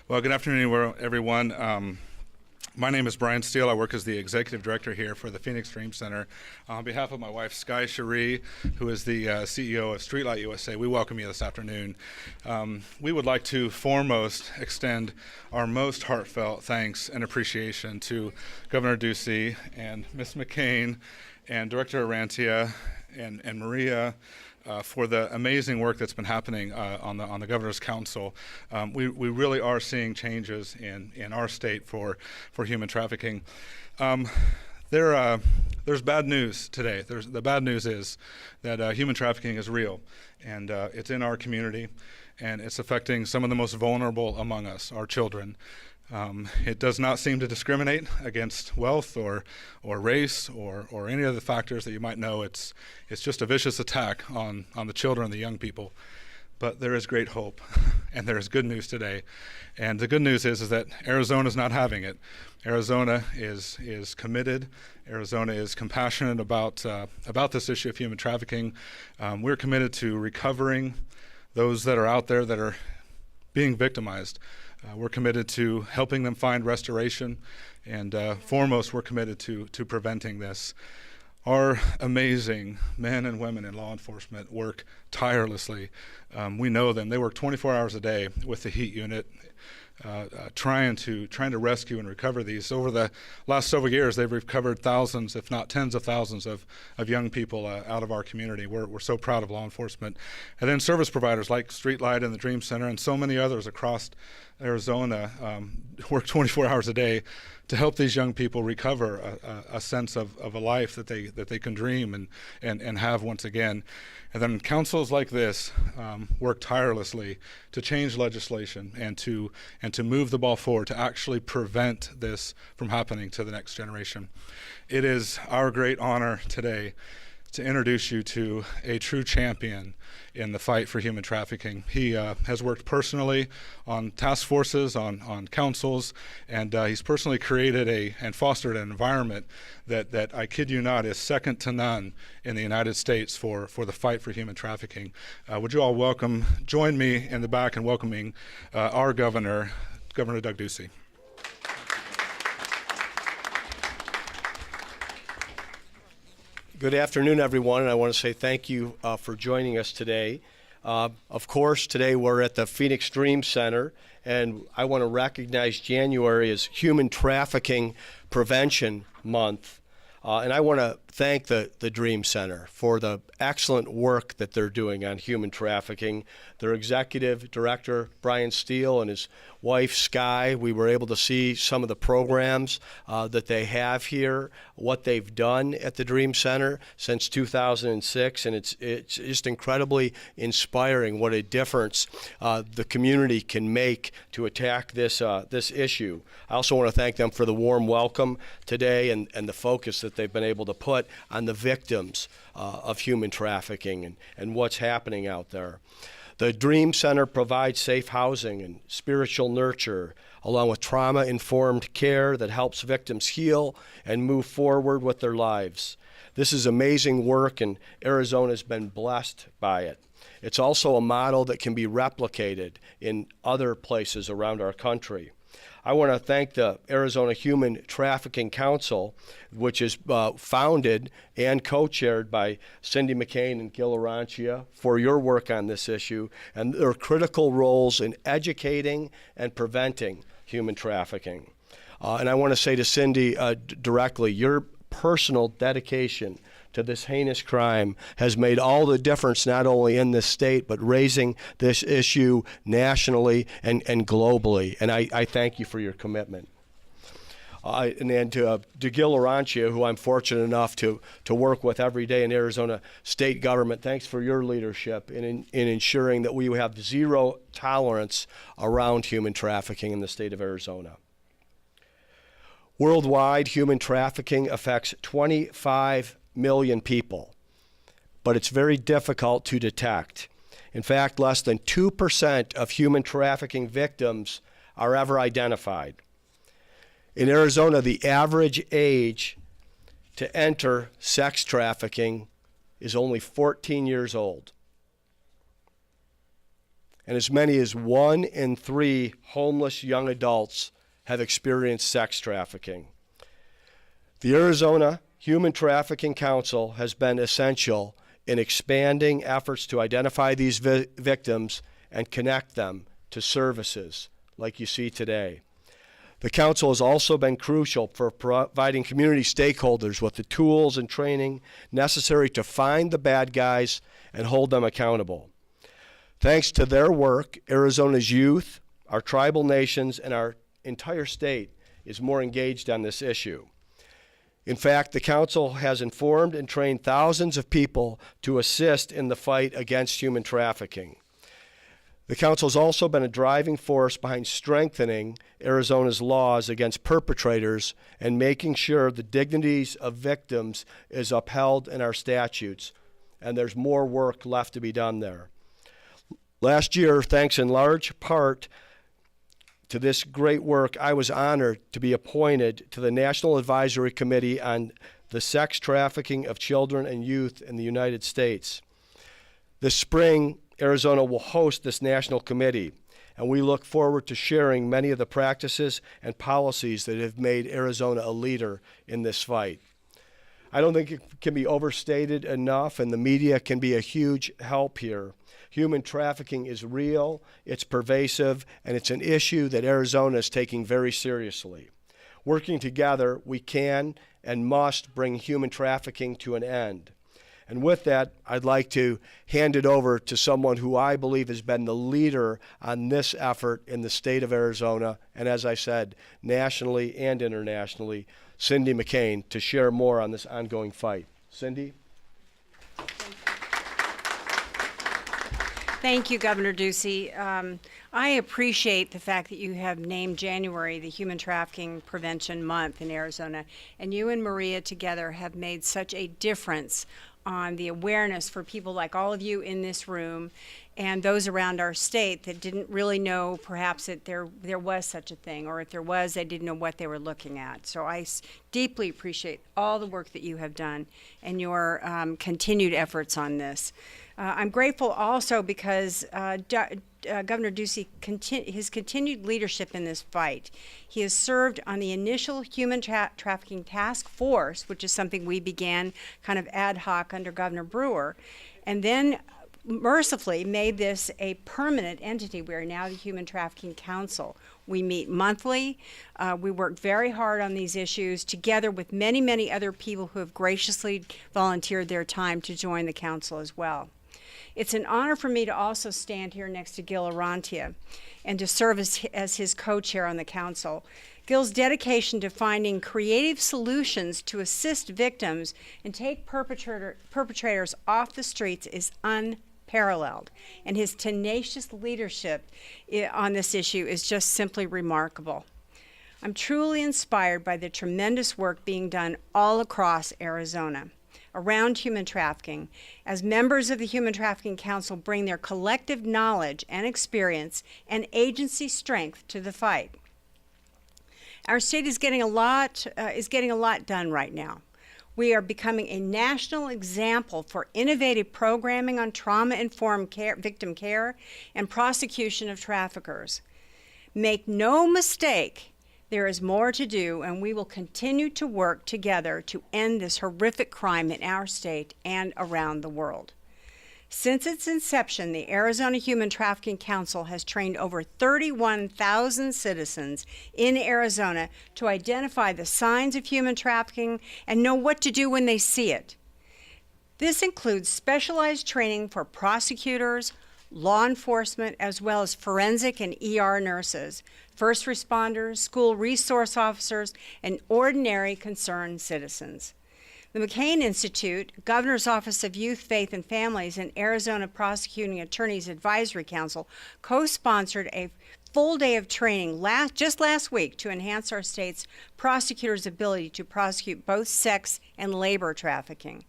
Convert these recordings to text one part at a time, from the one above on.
Well, good afternoon, everyone. My name is Brian Steele. I work as the executive director here for the Phoenix Dream Center. On behalf of my wife, Sky Cherie, who is the CEO of Streetlight USA, we welcome you this afternoon. We would like to foremost extend our most heartfelt thanks and appreciation to Governor Ducey and Ms. McCain and Director Arantia and Maria for the amazing work that's been happening on the Governor's Council. We really are seeing changes in our state for human trafficking. There's bad news today. The bad news is that human trafficking is real, and it's in our community, and it's affecting some of the most vulnerable among us, our children. It does not seem to discriminate against wealth or race or any other factors that you might know. It's just a vicious attack on the children and the young people. But there is great hope, and there is good news today. And the good news is that Arizona is not having it. Arizona is committed. Arizona is compassionate about this issue of human trafficking. We're committed to recovering those that are out there that are being victimized. We're committed to helping them find restoration, and foremost, we're committed to preventing this. Our amazing men and women in law enforcement work tirelessly. We know them. They work 24 hours a day with the heat unit, trying to rescue and recover these. Over the last several years, they've recovered thousands, if not tens of thousands, of young people out of our community. We're so proud of law enforcement. And then service providers like Streetlight and the Dream Center and so many others across Arizona work 24 hours a day to help these young people recover a sense of a life that they can dream and have once again. And then councils like this work tirelessly to change legislation and to move the ball forward to actually prevent this from happening to the next generation. It is our great honor today to introduce you to a true champion in the fight for human trafficking. He has worked personally on task forces, on councils, and he's personally created and fostered an environment that I kid you not, is second to none in the United States for the fight for human trafficking. Would you all join me in the back in welcoming our Governor Doug Ducey. Good afternoon, everyone, and I want to say thank you for joining us today. Of course, today we're at the Phoenix Dream Center, and I want to recognize January as Human Trafficking Prevention Month. And I want to thank the Dream Center for the excellent work that they're doing on human trafficking. Their executive director, Brian Steele, and his wife, Sky, we were able to see some of the programs that they have here, what they've done at the Dream Center since 2006, and it's just incredibly inspiring what a difference the community can make to attack this issue. I also want to thank them for the warm welcome today and the focus that they've been able to put on the victims of human trafficking and what's happening out there. The Dream Center provides safe housing and spiritual nurture, along with trauma-informed care that helps victims heal and move forward with their lives. This is amazing work, and Arizona's been blessed by it. It's also a model that can be replicated in other places around our country. I want to thank the Arizona Human Trafficking Council, which is founded and co-chaired by Cindy McCain and Gil Arantia, for your work on this issue and their critical roles in educating and preventing human trafficking. And I want to say to Cindy directly, your personal dedication to this heinous crime has made all the difference, not only in this state, but raising this issue nationally and globally. And I thank you for your commitment. And then to Gil Arantia, who I'm fortunate enough to work with every day in Arizona state government, thanks for your leadership in ensuring that we have zero tolerance around human trafficking in the state of Arizona. Worldwide, human trafficking affects 25 million people, but it's very difficult to detect. In fact, less than 2% of human trafficking victims are ever identified. In Arizona, the average age to enter sex trafficking is only 14 years old. and as many as 1 in 3 homeless young adults have experienced sex trafficking. The Arizona Human Trafficking Council has been essential in expanding efforts to identify these victims and connect them to services like you see today. The council has also been crucial for providing community stakeholders with the tools and training necessary to find the bad guys and hold them accountable. Thanks to their work, Arizona's youth, our tribal nations, and our entire state is more engaged on this issue. In fact, the council has informed and trained thousands of people to assist in the fight against human trafficking. The council has also been a driving force behind strengthening Arizona's laws against perpetrators and making sure the dignities of victims is upheld in our statutes, and there's more work left to be done there. Last year, thanks in large part to this great work, I was honored to be appointed to the National Advisory Committee on the Sex Trafficking of Children and Youth in the United States. This spring, Arizona will host this national committee, and we look forward to sharing many of the practices and policies that have made Arizona a leader in this fight. I don't think it can be overstated enough, and the media can be a huge help here. Human trafficking is real, it's pervasive, and it's an issue that Arizona is taking very seriously. Working together, we can and must bring human trafficking to an end. And with that, I'd like to hand it over to someone who I believe has been the leader on this effort in the state of Arizona, and as I said, nationally and internationally, Cindy McCain, to share more on this ongoing fight. Cindy? Thank you, Governor Ducey. I appreciate the fact that you have named January the Human Trafficking Prevention Month in Arizona, and you and Maria together have made such a difference on the awareness for people like all of you in this room and those around our state that didn't really know perhaps that there was such a thing, or if there was, they didn't know what they were looking at. So I deeply appreciate all the work that you have done and your continued efforts on this. I'm grateful also because Governor Ducey, his continued leadership in this fight. He has served on the initial human trafficking task force, which is something we began kind of ad hoc under Governor Brewer, and then mercifully made this a permanent entity. We are now the Human Trafficking Council. We meet monthly. We work very hard on these issues together with many, many other people who have graciously volunteered their time to join the council as well. It's an honor for me to also stand here next to Gil Arantia and to serve as his co-chair on the council. Gil's dedication to finding creative solutions to assist victims and take perpetrators off the streets is unparalleled, and his tenacious leadership on this issue is just simply remarkable. I'm truly inspired by the tremendous work being done all across Arizona around human trafficking, as members of the Human Trafficking Council bring their collective knowledge and experience and agency strength to the fight. Our state is getting a lot done right now. We are becoming a national example for innovative programming on trauma-informed victim care and prosecution of traffickers. Make no mistake, there is more to do, and we will continue to work together to end this horrific crime in our state and around the world. Since its inception, the Arizona Human Trafficking Council has trained over 31,000 citizens in Arizona to identify the signs of human trafficking and know what to do when they see it. This includes specialized training for prosecutors, law enforcement, as well as forensic and ER nurses, first responders, school resource officers, and ordinary concerned citizens. The McCain Institute, Governor's Office of Youth, Faith, and Families, and Arizona Prosecuting Attorneys Advisory Council co-sponsored a full day of training just last week to enhance our state's prosecutors' ability to prosecute both sex and labor trafficking.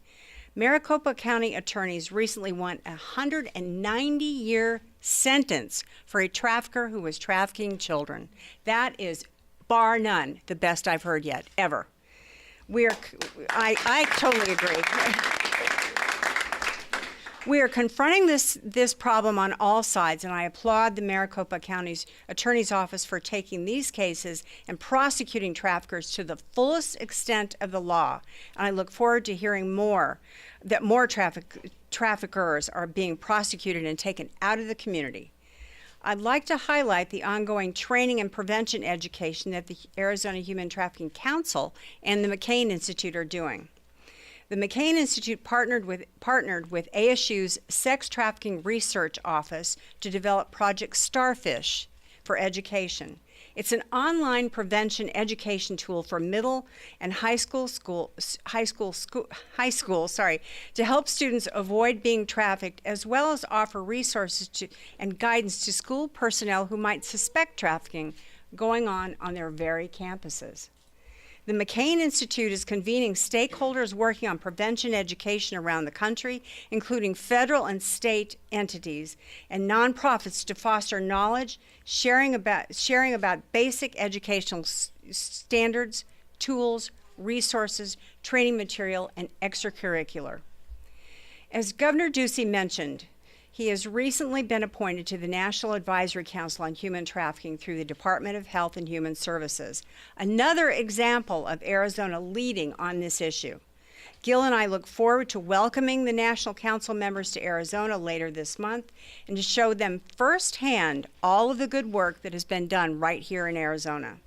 Maricopa County attorneys recently won a 190-year sentence for a trafficker who was trafficking children. That is, bar none, the best I've heard yet, ever. I totally agree. We are confronting this problem on all sides, and I applaud the Maricopa County's Attorney's Office for taking these cases and prosecuting traffickers to the fullest extent of the law. And I look forward to hearing that more traffickers are being prosecuted and taken out of the community. I'd like to highlight the ongoing training and prevention education that the Arizona Human Trafficking Council and the McCain Institute are doing. The McCain Institute partnered with ASU's Sex Trafficking Research Office to develop Project Starfish for education. It's an online prevention education tool for middle and high school to help students avoid being trafficked, as well as offer resources and guidance to school personnel who might suspect trafficking going on their very campuses. The McCain Institute is convening stakeholders working on prevention education around the country, including federal and state entities and nonprofits, to foster knowledge, sharing about basic educational standards, tools, resources, training material, and extracurricular. As Governor Ducey mentioned, he has recently been appointed to the National Advisory Council on Human Trafficking through the Department of Health and Human Services, another example of Arizona leading on this issue. Gil and I look forward to welcoming the National Council members to Arizona later this month and to show them firsthand all of the good work that has been done right here in Arizona.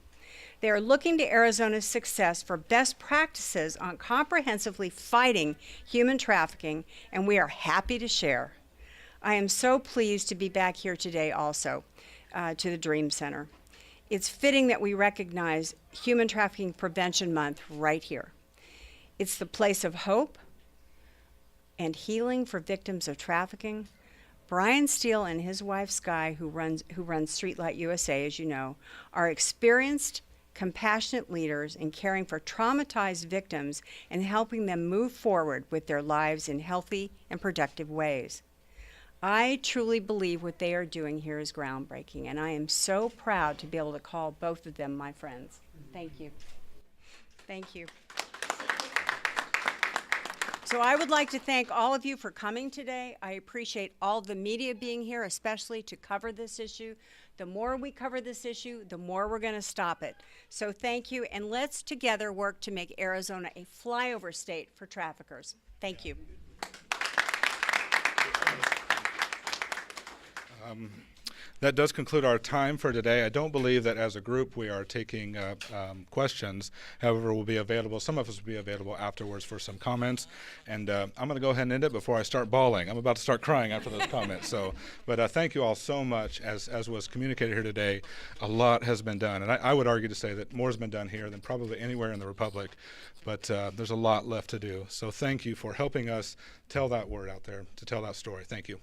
They are looking to Arizona's success for best practices on comprehensively fighting human trafficking, and we are happy to share. I am so pleased to be back here today also to the Dream Center. It's fitting that we recognize Human Trafficking Prevention Month right here. It's the place of hope and healing for victims of trafficking. Brian Steele and his wife Sky, who runs Streetlight USA, as you know, are experienced, compassionate leaders in caring for traumatized victims and helping them move forward with their lives in healthy and productive ways. I truly believe what they are doing here is groundbreaking, and I am so proud to be able to call both of them my friends. Thank you. Thank you. So I would like to thank all of you for coming today. I appreciate all the media being here, especially to cover this issue. The more we cover this issue, the more we're going to stop it. So thank you, and let's together work to make Arizona a flyover state for traffickers. Thank you. That does conclude our time for today. I don't believe that as a group we are taking questions. However, we'll be available. Some of us will be available afterwards for some comments. And I'm going to go ahead and end it before I start bawling. I'm about to start crying after those comments. But thank you all so much. As was communicated here today, a lot has been done. And I would argue to say that more has been done here than probably anywhere in the Republic. But there's a lot left to do. So thank you for helping us tell that word out there, to tell that story. Thank you.